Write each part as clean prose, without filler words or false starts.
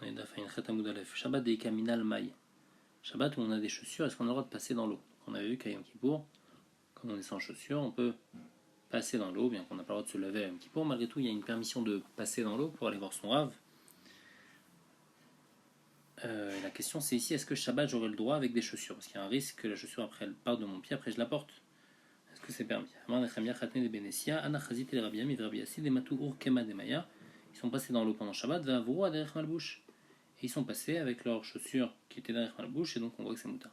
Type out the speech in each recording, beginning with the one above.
On est d'Afayin Khatamoud Aleph. Shabbat de Kaminal Maï. Shabbat où on a des chaussures, est-ce qu'on a le droit de passer dans l'eau? On avait vu qu'à Yom Kippour, quand on est sans chaussures, on peut passer dans l'eau, bien qu'on n'a pas le droit de se laver à Yom Kippour. Malgré tout, il y a une permission de passer dans l'eau pour aller voir son rave. La question c'est ici, est-ce que Shabbat j'aurai le droit avec des chaussures? Parce qu'il y a un risque que la chaussure après elle parte de mon pied, après je la porte. Est-ce que c'est permis? Ils sont passés dans l'eau pendant Shabbat, et ils sont passés avec leurs chaussures qui étaient derrière Malbouche, et donc on voit que c'est mouta.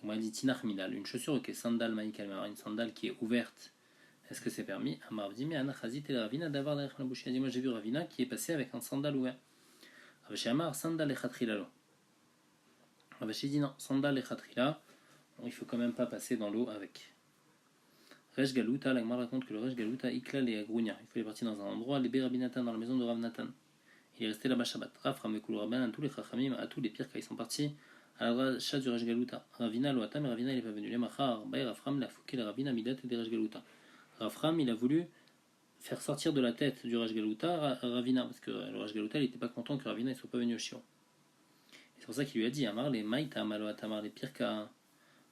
Une chaussure qui est sandal maïkal, une sandale qui est ouverte, est-ce que c'est permis? Moi j'ai vu Ravina qui est passé avec un sandal ouvert. Ravashi Amar, sandal et khatrilalo. Ravashi dit non, sandal et khatrila, il faut quand même pas passer dans l'eau avec. Resh Galuta, la Gemara raconte que le Resh Galuta, Iklal et Agrounia, il faut les partir dans un endroit, les Rabbi Natan, dans la maison de Rav Natan. Il est resté là-bas Shabbat. Rav Ramekul Rabban, tous les Chachamim, à tous les pires quand ils sont partis à la chat du Resh Galuta. Ravina Loatam, et Ravina il est pas venu. Les Machar, Bay Rafram, la Fouké, la Ravina Midat et des Resh Galuta. Rafram, il a voulu faire sortir de la tête du Resh Galuta Ravina, parce que le Resh Galuta, il n'était pas content que Ravina ne soit pas venu au Shiur. C'est pour ça qu'il lui a dit Amar, les Maïta, Amaloatamar, les pires cas,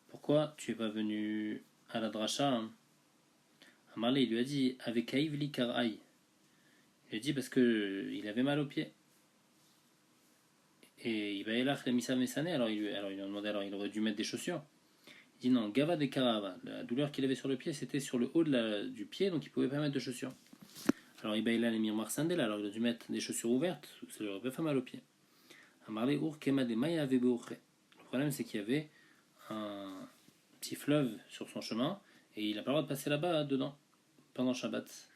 pourquoi tu es pas venu à la dracha? Amarlé, il lui a dit avec Aïvli Karaï. Il a dit parce que il avait mal au pied. Et il va y aller Misa Mesane, alors il lui a demandé, alors il aurait dû mettre des chaussures. Il dit non, Gava de Karava. La douleur qu'il avait sur le pied, c'était sur le haut du pied, donc il pouvait pas mettre de chaussures. Alors il va y aller Mirmar Sandel, alors il a dû mettre des chaussures ouvertes, ça lui aurait pas fait mal au pied. Amarlé Ur Kema de Maya avait Le problème, c'est qu'il y avait un petit fleuve sur son chemin, et il n'a pas le droit de passer là-bas dedans pendant Shabbat.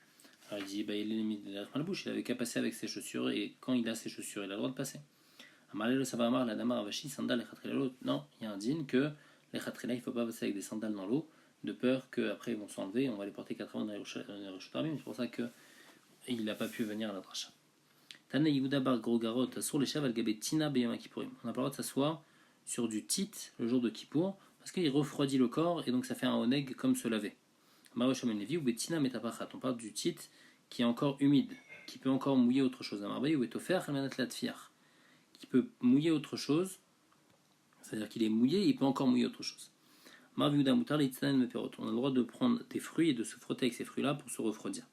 Alors il dit il est limite derrière la bouche, il avait qu'à passer avec ses chaussures, et quand il a ses chaussures, il a le droit de passer. Amalé le Savamar, la Damar Avashi, sandal et khatrila. Non, il y a un din que les khatrila, il ne faut pas passer avec des sandales dans l'eau, de peur qu'après ils vont s'enlever et on va les porter 4 ans dans les Roshutarbim. C'est pour ça qu'il n'a pas pu venir à la dracha. Tane Yehuda bar Grogarot, sur les cheval gabé Tina Beyama Kippourim. On n'a pas le droit de s'asseoir sur du tit le jour de Kippour, parce qu'il refroidit le corps et donc ça fait un oneg comme se laver. Levi ou Betina Metapachat. On parle du tit qui est encore humide, qui peut encore mouiller autre chose. Amarbaï ou Etofer Almanat Latfiar, qui peut mouiller autre chose, c'est-à-dire qu'il est mouillé et il peut encore mouiller autre chose. Marviuda Moutar Litzanen Meperot. On a le droit de prendre des fruits et de se frotter avec ces fruits-là pour se refroidir.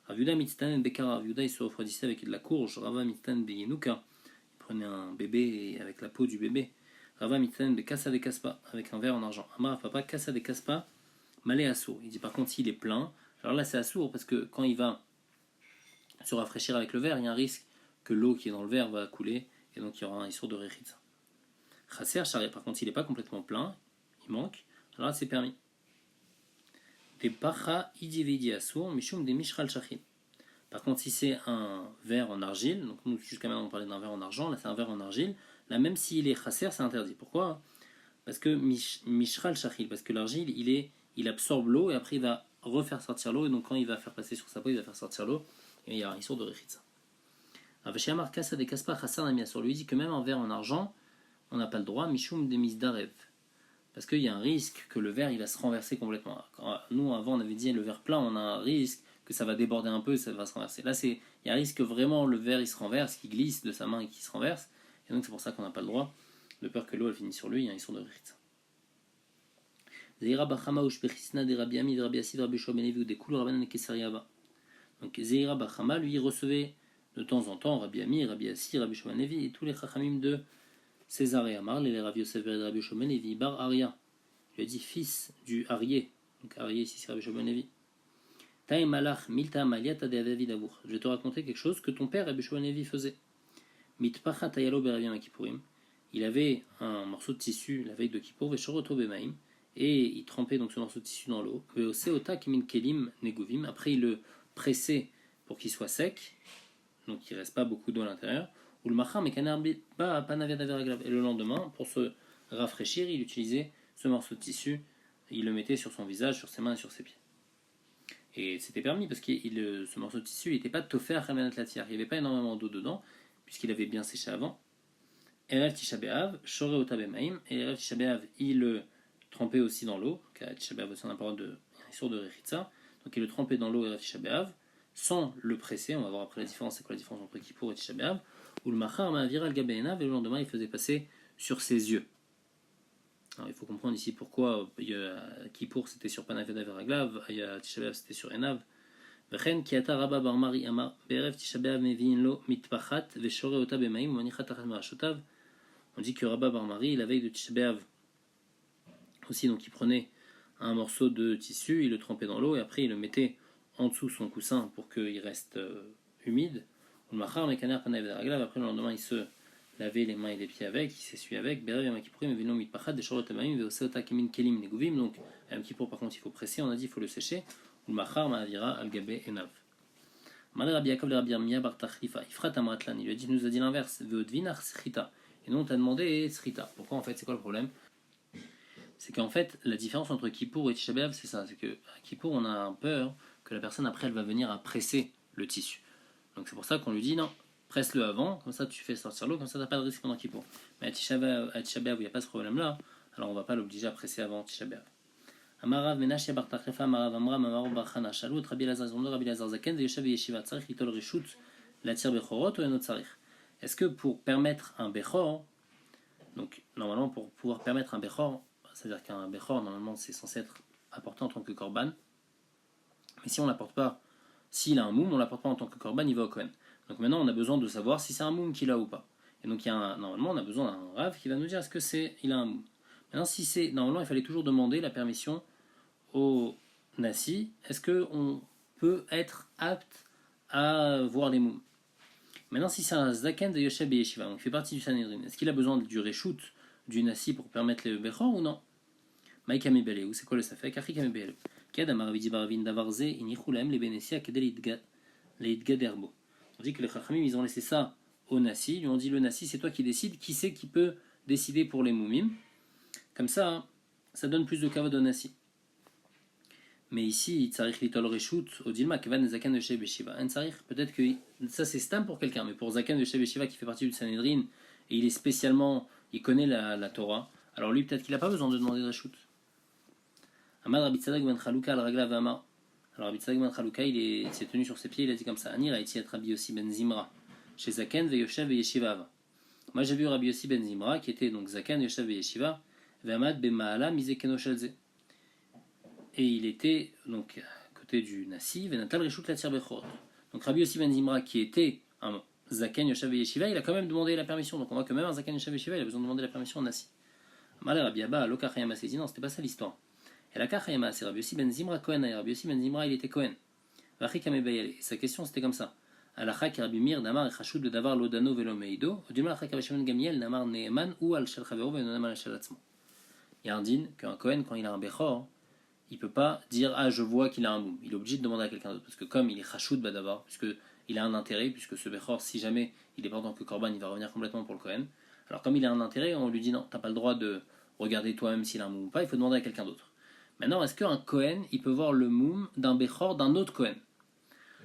Raviuda Mitztanen Bekara. Raviuda il se refroidissait avec de la courge. Rava Mitztanen Beyenuka. Il prenait un bébé avec la peau du bébé. Rava Mitztanen Bekasa de Kaspa avec un verre en argent. Amar Papa Kasa de Kaspa. Malé assour. Il dit par contre s'il est plein, alors là c'est assour parce que quand il va se rafraîchir avec le verre, il y a un risque que l'eau qui est dans le verre va couler et donc il y aura un issour de rechitza. Chasser charé, par contre s'il n'est pas complètement plein, il manque, alors là c'est permis. Des pacha idividi assour, mishum des mishral shachim. Par contre si c'est un verre en argile, donc nous jusqu'à maintenant on parlait d'un verre en argent, là c'est un verre en argile, là même s'il est chasser c'est interdit. Pourquoi? Parce que mishral shachil, parce que l'argile il absorbe l'eau et après il va refaire sortir l'eau, et donc quand il va faire passer sur sa peau, il va faire sortir l'eau, et il y a un issour de rechitza. Avashiamar Kassa de Kaspa Chassan Amiasor lui dit que même en verre en argent, on n'a pas le droit, Mishum de Misdarev. Parce qu'il y a un risque que le verre il va se renverser complètement. Nous avant on avait dit le verre plein, on a un risque que ça va déborder un peu et ça va se renverser. Là il y a un risque que vraiment le verre il se renverse, qu'il glisse de sa main et qu'il se renverse, et donc c'est pour ça qu'on n'a pas le droit, de peur que l'eau elle finisse sur lui, il y a un issour de rechitza. Zeira Bachama ou Shpechisna de Rabbi Ami, de Rabbi Assi, de Rabbi Shomenevi ou des Koulou Rabban et Kesariava. Donc Zeira Bachama lui recevait de temps en temps Rabbi Ami, Rabbi Assi, Rabbi Shomenevi et tous les Chachamim de Césarée Amar, les Rabbi Yosef et Rabbi Shomenevi, Bar Aria. Il lui a dit fils du Arié. Donc Arié ici c'est Rabbi Shomenevi. Taïm Malach Milta Maliata de David Abour. Je vais te raconter quelque chose que ton père Rabbi Shomenevi faisait. Mitpacha Tayalo Beravim Kippourim. Il avait un morceau de tissu la veille de Kippour, Veshoroto Bemaim. Et il trempait donc ce morceau de tissu dans l'eau. Après il le pressait pour qu'il soit sec, donc il ne reste pas beaucoup d'eau à l'intérieur. Et le lendemain, pour se rafraîchir, il utilisait ce morceau de tissu, il le mettait sur son visage, sur ses mains et sur ses pieds. Et c'était permis parce que ce morceau de tissu n'était pas tofer il n'y avait pas énormément d'eau dedans, puisqu'il avait bien séché avant. Erev Tisha B'Av, Shore Ota Bemaim, et Erev Tisha B'Av, il le trempé aussi dans l'eau, car Tisha B'Av aussi on a parlé de histoire de Rechitza, donc il le trempait dans l'eau et Tisha B'Av, sans le presser, on va voir après la différence, c'est quoi la différence entre Kippour et Tisha B'Av, Ou le machar ma'avira al-gabeena, et le lendemain il faisait passer sur ses yeux. Alors il faut comprendre ici pourquoi Kippour c'était sur Panav et Raglav, Tisha B'Av c'était sur Enav. וכן כי עתה רבא בר מרי אמר בערב תשעה באב מביאים לו מטפחת ושורה אותה במים ומניחה תחת מרשותיו. On dit que Rabba Bar Mari, la veille de Tisha B'Av aussi, donc il prenait un morceau de tissu, il le trempait dans l'eau et après il le mettait en dessous son coussin pour qu'il reste humide. Après le lendemain il se lavait les mains et les pieds avec, il s'essuie avec. Donc Yom Kippour par contre il faut presser, on a dit il faut le sécher. Il lui a dit, nous a dit l'inverse. Et nous on t'a demandé srita. Pourquoi en fait, c'est quoi le problème? C'est qu'en fait, la différence entre Kippour et Tisha B'Av, c'est ça. C'est qu'à Kippour, on a peur que la personne après, elle va venir à presser le tissu. Donc c'est pour ça qu'on lui dit non, presse-le avant, comme ça tu fais sortir l'eau, comme ça t'as pas de risque pendant Kippour. Mais à Tisha B'Av où il n'y a pas ce problème-là, alors on va pas l'obliger à presser avant Tisha B'Av. Amarav Menashe bar Tachrefa Amarav Amram Amaro bar Chana Shalut Rabbi Elazar Zomno Rabbi Elazar Zaken Veyeshav Yeshiva Tzarich Litol Reshut Latir Bechorot ou Enot Tzarich. Est-ce que pour permettre un Bechor, donc normalement pour pouvoir permettre un Bechor, c'est-à-dire qu'un Bechor normalement c'est censé être apporté en tant que Korban, mais si on l'apporte pas, s'il a un moum, on l'apporte pas en tant que Korban, il va au Kohen. Donc maintenant on a besoin de savoir si c'est un moum qu'il a ou pas. Et donc normalement on a besoin d'un Rav qui va nous dire est-ce que il a un moum. Maintenant, si c'est normalement, il fallait toujours demander la permission au Nassi. Est-ce qu'on peut être apte à voir les moums? Maintenant, si c'est un Zaken de Yoshev et Yeshiva, donc il fait partie du Sanhedrin, est-ce qu'il a besoin du Reshout du Nassi pour permettre le Bechor ou non? Maïka Mebeleu, c'est quoi le Safek? Achika Mebeleu. Ked Amaravidi Baravin Davarze, Inichulaem, les Benessia, Kedel Idgaderbo. On dit que les Chachamim, ils ont laissé ça au Nassi. Ils lui ont dit le Nassi, c'est toi qui décides. Qui c'est qui peut décider pour les moumim? Comme ça, ça donne plus de kavod au Nassi. Mais ici, Tzarich Litol Reshut, Odilma, Kevan Zakan de Sheb Yeshiva. Peut-être que ça c'est stam pour quelqu'un, mais pour Zakan de Sheb Yeshiva qui fait partie du Sanhedrin, et il est spécialement, il connaît la Torah, alors lui peut-être qu'il n'a pas besoin de demander de Reshut. Amad Rabbi Tzadak ben Chaluka al Ragla Vama. Alors Rabbi Tzadak ben Chaluka, il s'est tenu sur ses pieds, il a dit comme ça Anir a été Rabbi Yossi ben Zimra, chez Zakan ve Yoshev ve Yeshiva. Moi j'ai vu Rabbi Yossi ben Zimra, qui était donc Zakan, Yoshev ve Yeshiva. Et il était donc à côté du Nassi, Venatal Reshut Latir Bechorot. Donc Rabbi Yossi ben Zimra, qui était un Zaken Yoshev Yeshiva, il a quand même demandé la permission. Donc on voit que même un Zaken Yoshev Yeshiva, il a besoin de demander la permission au Nassi. Malé Rabbi Abba, Loka Chayama s'est dit non, c'était pas ça l'histoire. Et la Chayama, c'est Rabbi Yossi ben Zimra Kohen. Rabbi Yossi ben Zimra, il était Kohen. Et sa question c'était comme ça. Alachak Rabbi Mir Damar Echashud de Davar Lodano Velo Meido, Odimar Achak Rabbi Shimon Gamiel Damar Neeman ou Al Shel Chavero Venonam Al Shel Atzmo. Il y a un din qu'un Kohen, quand il a un Bechor, il ne peut pas dire ah je vois qu'il a un moum. Il est obligé de demander à quelqu'un d'autre parce que comme il est Chashoud Badavar, puisque il a un intérêt, puisque ce Bechor, si jamais il n'est pas en tant que Korban, il va revenir complètement pour le Kohen. Alors comme il a un intérêt, on lui dit non, t'as pas le droit de regarder toi-même s'il a un moum ou pas, il faut demander à quelqu'un d'autre. Maintenant, est-ce qu'un Kohen, il peut voir le moum d'un Bechor d'un autre Kohen?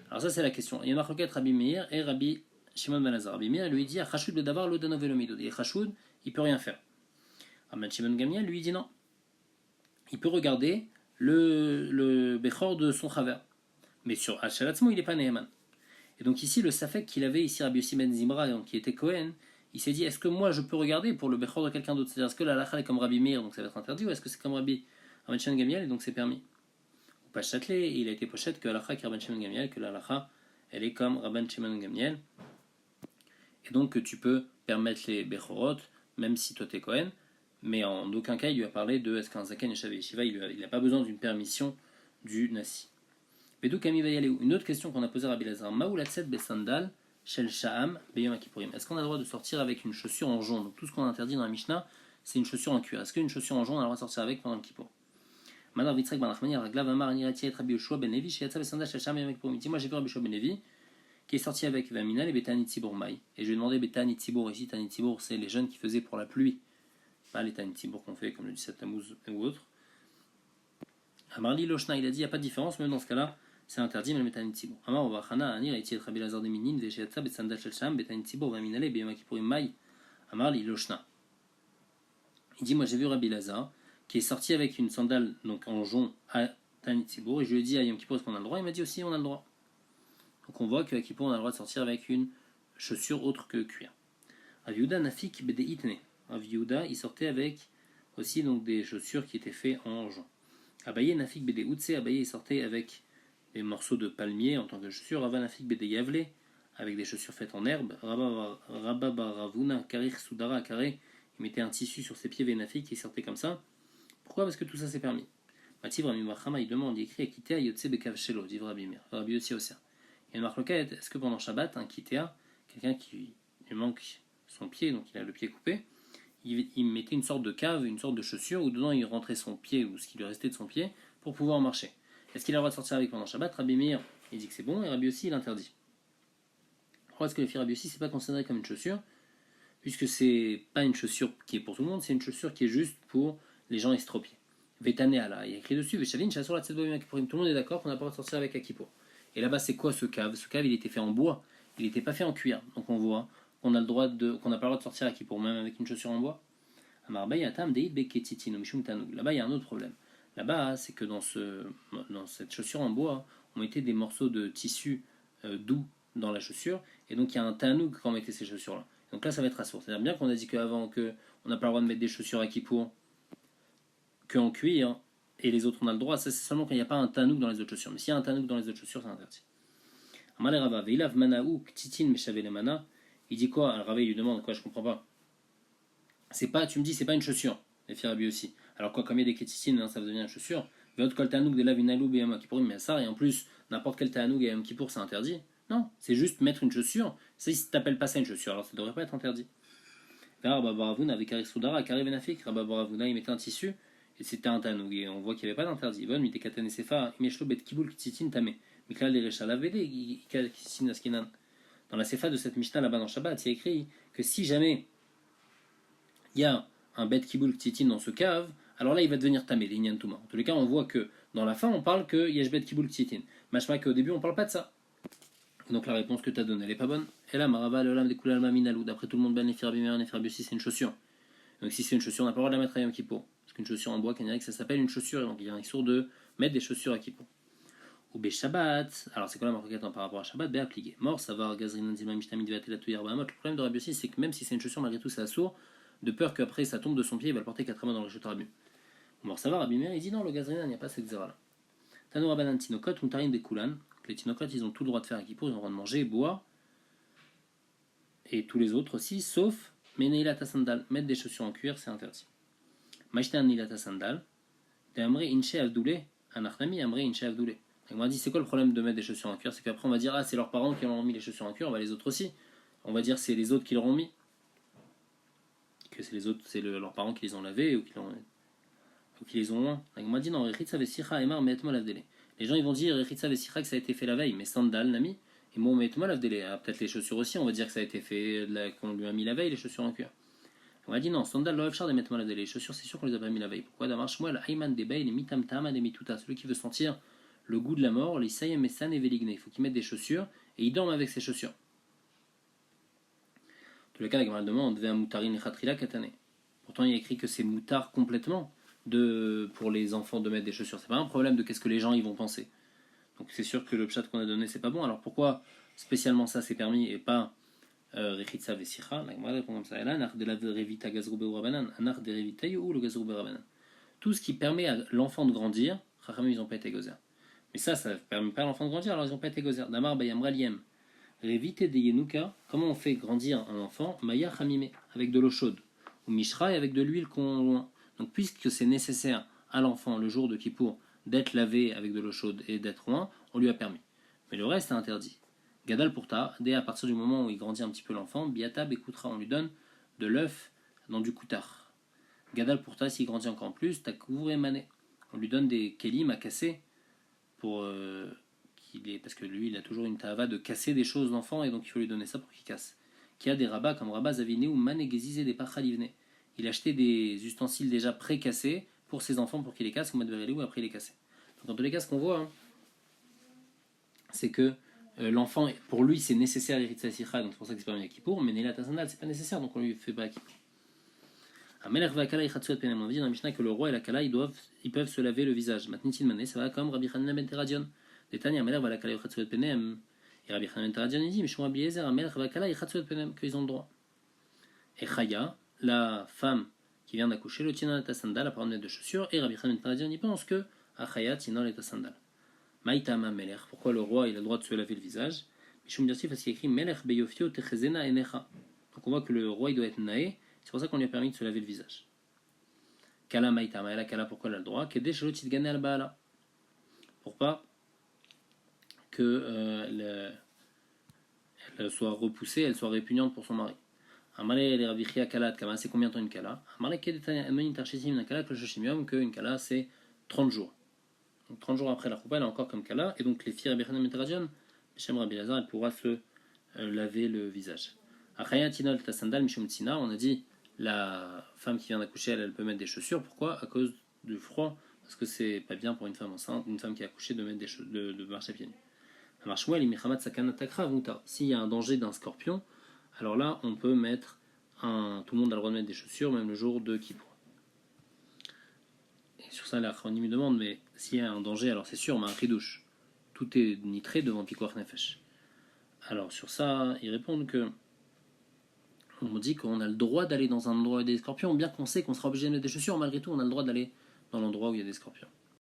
Alors ça c'est la question. Il y a Marloket Rabbi Meir et Rabbi Shimon ben Lazar. Rabbi Meir lui dit ah Chashoud Badavar lo dano velo mido. Il est Chashoud, il peut rien faire. Rabbi Shimon Gamiel lui dit non. Il peut regarder le Bechor de son Chaver. Mais sur Hachalatzmo, il n'est pas Neheman. Et donc ici, le Safek qu'il avait ici, Rabbi Yossi ben Zimra, donc, qui était Kohen, il s'est dit, est-ce que moi je peux regarder pour le Bechor de quelqu'un d'autre? C'est-à-dire, est-ce que la halakha est comme Rabbi Meir, donc ça va être interdit, ou est-ce que c'est comme Rabbi Shimon Gamiel, et donc c'est permis? Ou pas Châtelet, il a été pochette que la halakha est Rabbi Shimon Gamiel, que la halakha, elle est comme Rabbi Shimon Gamiel. Et donc que tu peux permettre les Bechorot, même si toi t'es Kohen, mais en aucun cas il lui a parlé de est-ce qu'un Zaken Yeshav Yeshiva il n'a pas besoin d'une permission du Nassi. Mais donc une autre question qu'on a posée à Rabbi Elazar, Maoulatset Besandal Shel Sha'am Beyom Kippurim. Est-ce qu'on a le droit de sortir avec une chaussure en jonc? Donc tout ce qu'on a interdit dans la Mishnah, c'est une chaussure en cuir. Est-ce qu'une chaussure en jonc on a le droit de sortir avec pendant le Kippour? Madar Vitzrek Ben Nachmani Raglav Amar Anirati et Rabbi Yoshua Ben Levi Sheyatsa Besandal Shel Sha'am Beyom Kippurim. Moi j'ai vu Rabbi Yoshua Ben Levi qui est sorti avec Vaminal et Betani Tzibour Maï. Et je lui ai demandé Betani Tzibour ici. Tani Tzibour c'est les jeunes qui faisaient pour la pluie. Pas les Tani Tzibour qu'on fait comme le 17 Tammuz ou autre. Amarli Loshna, il a dit il n'y a pas de différence, même dans ce cas-là, c'est interdit, mais le Tani Tzibour. Amar Ovachana, Anir, Eti et Rabbi Lazar de Minin, Veshiatsa, Betsandal Shelsham, Betani Tzibour, Vaminale, Beyama Kippurim Maï. Amarli Loshna. Il dit moi j'ai vu Rabbi Lazar qui est sorti avec une sandale donc en jonc à Tani Tzibour, et je lui ai dit à Yom Kippour est-ce qu'on a le droit? Il m'a dit aussi on a le droit. Donc on voit qu'à Kippour on a le droit de sortir avec une chaussures autres que cuir. Rav Yehuda nafik bede itne. Rav Yehuda, il sortait avec aussi donc des chaussures qui étaient faites en jonc. Abaye nafik bede utse. Abaye, il sortait avec des morceaux de palmier en tant que chaussures. Rava nafik bede yavle, avec des chaussures faites en herbe. Rabba baravuna karir sudara carré. Il mettait un tissu sur ses pieds vénafik qui sortait comme ça. Pourquoi? Parce que tout ça c'est permis. Mativ Rami Machama, il demande, il écrit Kitea Yotse Bekav Shelo, dit Rabbi Meir, Rabbi Yossi Osir. Il y a une marloquette, est-ce que pendant Shabbat, un Kitea, quelqu'un qui lui manque son pied, donc il a le pied coupé, il mettait une sorte de cave, une sorte de chaussure, où dedans il rentrait son pied, ou ce qui lui restait de son pied, pour pouvoir marcher. Est-ce qu'il a le droit de sortir avec pendant Shabbat? Rabbi Meir, il dit que c'est bon, et Rabbi Yossi, il interdit. Pourquoi est-ce que le fit Rabbi Yossi, c'est pas considéré comme une chaussure, puisque c'est pas une chaussure qui est pour tout le monde, c'est une chaussure qui est juste pour les gens estropiés. Vétanéala, il y a écrit dessus, Veshavin, Chassor la Tzedboim Akipurim. Tout le monde est d'accord qu'on n'a pas le droit de sortir avec Akipour. Et là-bas, c'est quoi ce cave? Ce cave, il était fait en bois, il n'était pas fait en cuir. Donc on voit qu'on a le droit qu'on n'a pas le droit de sortir à Akipour, même avec une chaussure en bois. Là-bas, il y a un autre problème. Là-bas, c'est que dans cette chaussure en bois, on mettait des morceaux de tissu doux dans la chaussure, et donc il y a un tanoug quand on mettait ces chaussures-là. Donc là, ça va être assourd. C'est-à-dire bien qu'on a dit qu'avant, qu'on n'a pas le droit de mettre des chaussures à Akipour qu'en cuir, et les autres on a le droit, ça c'est seulement quand il n'y a pas un tanouk dans les autres chaussures. Mais s'il y a un tanouk dans les autres chaussures, c'est interdit. Il dit quoi? Alors Rava il lui demande quoi, je comprends pas. C'est pas, tu me dis c'est pas une chaussure, les Firabi aussi. Alors quoi, comme il y a des kétitines, ça devient une chaussure. Votre kol tanouk de la vinalou et Kippour, mais ça, et en plus n'importe quel tanouk et Yom Kippour c'est interdit. Non, c'est juste mettre une chaussure. Ça, si t'appelles pas ça une chaussure, alors ça devrait pas être interdit. Rabba Baravuna avec Karik Soudara, Karik Benafik, Rabba Baravuna il mettait un tissu. Et c'était un tanoug, et on voit qu'il n'y avait pas d'interdit. Von, mitekatan et sefa, imeshlo bet kibul ktzitin tame. Miklal derecha lavede, ktzitin askinan. Dans la sefa de cette Mishnah là-bas dans Shabbat, il y a écrit que si jamais il y a un bet kibul ktzitin dans ce cave, alors là il va devenir tamé, l'inyan touma. En tous les cas, on voit que dans la fin on parle que yesh bet kibul ktzitin. Machma qu'au début on parle pas de ça. Donc la réponse que tu as donnée, elle est pas bonne. Et là, marava le lam de kulal maminalou. D'après tout le monde, ben les firbimer, les firbiusi, c'est une chaussure. Donc si c'est une chaussure, on n'a pas le droit de la mettre à Yom Kippour. Parce qu'une chaussure en bois, que ça s'appelle une chaussure, et donc il y a un sourd de mettre des chaussures à Kippour. Ou bé Shabbat, alors c'est quoi la marquette par rapport à Shabbat? Bé appliqué. Mort, savoir gazrinan zilma mishtamid veatel atouyer bahamot. Le problème de Rabbi Yossi, c'est que même si c'est une chaussure, malgré tout, c'est assourd, de peur qu'après ça tombe de son pied, il va le porter 4 mains dans le chute Rabbi. Mort, savoir Rabbi Meir, il dit non, le gazrinan, il n'y a pas cette zéra-là. Tanou Rabbanan Tinokot, Mutarin des Koulan. Les Tinokot, ils ont tout le droit de faire à Kippour, ils ont le droit de manger, boire, et tous les autres aussi, sauf Meneilat sandal, mettre des chaussures en cuir, c'est interdit. Machtan nilata sandal, de amre inche avdoulé, anachnami amre inche avdoulé. On m'a dit c'est quoi le problème de mettre des chaussures en cuir? C'est qu'après on va dire ah c'est leurs parents qui leur ont mis les chaussures en cuir, on va les autres aussi. On va dire c'est les autres qui leur ont mis, que c'est les autres, c'est leurs parents qui les ont lavés ou qui les ont loin. On m'a dit non, rechitza vesicha emar meetmol avdele. Les gens ils vont dire rechitza vesicha que ça a été fait la veille, mais sandal nami et moi meetmol avdele. Ah, peut-être les chaussures aussi, on va dire que ça a été fait qu'on lui a mis la veille les chaussures en cuir. On a dit non, sandal lo efshar de mettre mal les chaussures, c'est sûr qu'on les a pas mis la veille. Pourquoi? D'amar shmuel ayman de bay les mitam tama de mituta. Celui qui veut sentir le goût de la mort, les sayem esan et veligne. Il faut qu'il mette des chaussures et il dorme avec ses chaussures. Dans le cas, la Gemara demande devait un moutarin khatrila katane. Pourtant, il y a écrit que c'est moutard complètement pour les enfants de mettre des chaussures. C'est pas un problème de qu'est-ce que les gens ils vont penser. Donc c'est sûr que le pshat qu'on a donné c'est pas bon. Alors pourquoi spécialement ça c'est permis et pas Rechitza vesicha, la Gemara répond comme ça. Là, nar de la revita gazroube ou rabanan, anar de revita ou le gazroube rabanan. Tout ce qui permet à l'enfant de grandir, Chachamim ils n'ont pas été gozer. Mais ça ne permet pas à l'enfant de grandir, alors ils n'ont pas été gozer. Damar bayam raliem. Revite de yenuka, comment on fait grandir un enfant? Maya chamime, avec de l'eau chaude. Ou mishra, et avec de l'huile qu'on. Donc puisque c'est nécessaire à l'enfant le jour de Kippour d'être lavé avec de l'eau chaude et d'être loin, on lui a permis. Mais le reste est interdit. Gadal Pourta, dès à partir du moment où il grandit un petit peu l'enfant, Biatab écoutera, on lui donne de l'œuf dans du koutar. Gadal Pourta, s'il grandit encore plus, Takour et Mané. On lui donne des kelim à casser pour parce que lui il a toujours une tava de casser des choses d'enfant et donc il faut lui donner ça pour qu'il casse. Qui a des rabats comme Rabat Zaviné ou Mané Gezizé des Pachalivne. Il achetait des ustensiles déjà pré-cassés pour ses enfants pour qu'il les casse, comme Advereli ou après il les cassait. Donc dans tous les cas, ce qu'on voit, c'est que l'enfant, pour lui, c'est nécessaire l'Eritza Sicha, donc c'est pour ça que c'est pas mis à Kippour, mais Néla Tasandal, c'est pas nécessaire, donc on lui fait pas à Kippour. Amelech Vakala Ichatsuat Penem, on dit dans la Mishnah que le roi et la Kala, ils peuvent se laver le visage. Matnitin Mané, ça va comme Rabbi Hanina ben Teradion. Détagne Amelech Vakala Ichatsuat Penem. Et Rabbi Chanan ben Teradjian dit, Mishum Rabbi Eliezer, Amelech Vakala, Yichatsu Penem, qu'ils ont le droit. Et Chaya, la femme qui vient d'accoucher, le Tinan et ta sandal, la parole de chaussures, et Rabbi Chanan ben Teradjian y pense que Achaya, Tinan et ta sandal. Maïtama Melech, pourquoi le roi il a le droit de se laver le visage? Mishum Dirsif, parce qu'il écrit Melech Beyofio Techezena Enecha. Donc on voit que le roi il doit être naé, c'est pour ça qu'on lui a permis de se laver le visage. Kala Maïtama, la Kala, pourquoi elle a le droit? Kedé Shelot Tidgane al Baala. Pour pas que elle soit repoussée, elle soit répugnante pour son mari. Amalé les Ravichia Kala, Kama, c'est combien de temps une Kala? Amalé Kedetania Amenin Tarchisim, une Kala, Kloshashimium, qu'une Kala c'est 30 jours. Donc 30 jours après la Choupa, elle est encore comme Kala, et donc les filles Rabbi Chanan ben Teradjian, Shem Rabbi Elazar, elle pourra se laver le visage. Achaya Tinol Tasandal Mishum Tina, on a dit la femme qui vient d'accoucher, elle peut mettre des chaussures. Pourquoi? À cause du froid, parce que c'est pas bien pour une femme enceinte, une femme qui a accouché de mettre de marcher à pieds nus. S'il y a un danger d'un scorpion, alors là on peut mettre tout le monde a le droit de mettre des chaussures, même le jour de Kippour. Et sur ça, la Chronie me demande, mais s'il y a un danger, alors c'est sûr, mais un chidouche, tout est nitré devant Pikuach Nefesh. Alors sur ça, ils répondent que on dit qu'on a le droit d'aller dans un endroit où il y a des scorpions, bien qu'on sait qu'on sera obligé de mettre des chaussures, malgré tout, on a le droit d'aller dans l'endroit où il y a des scorpions.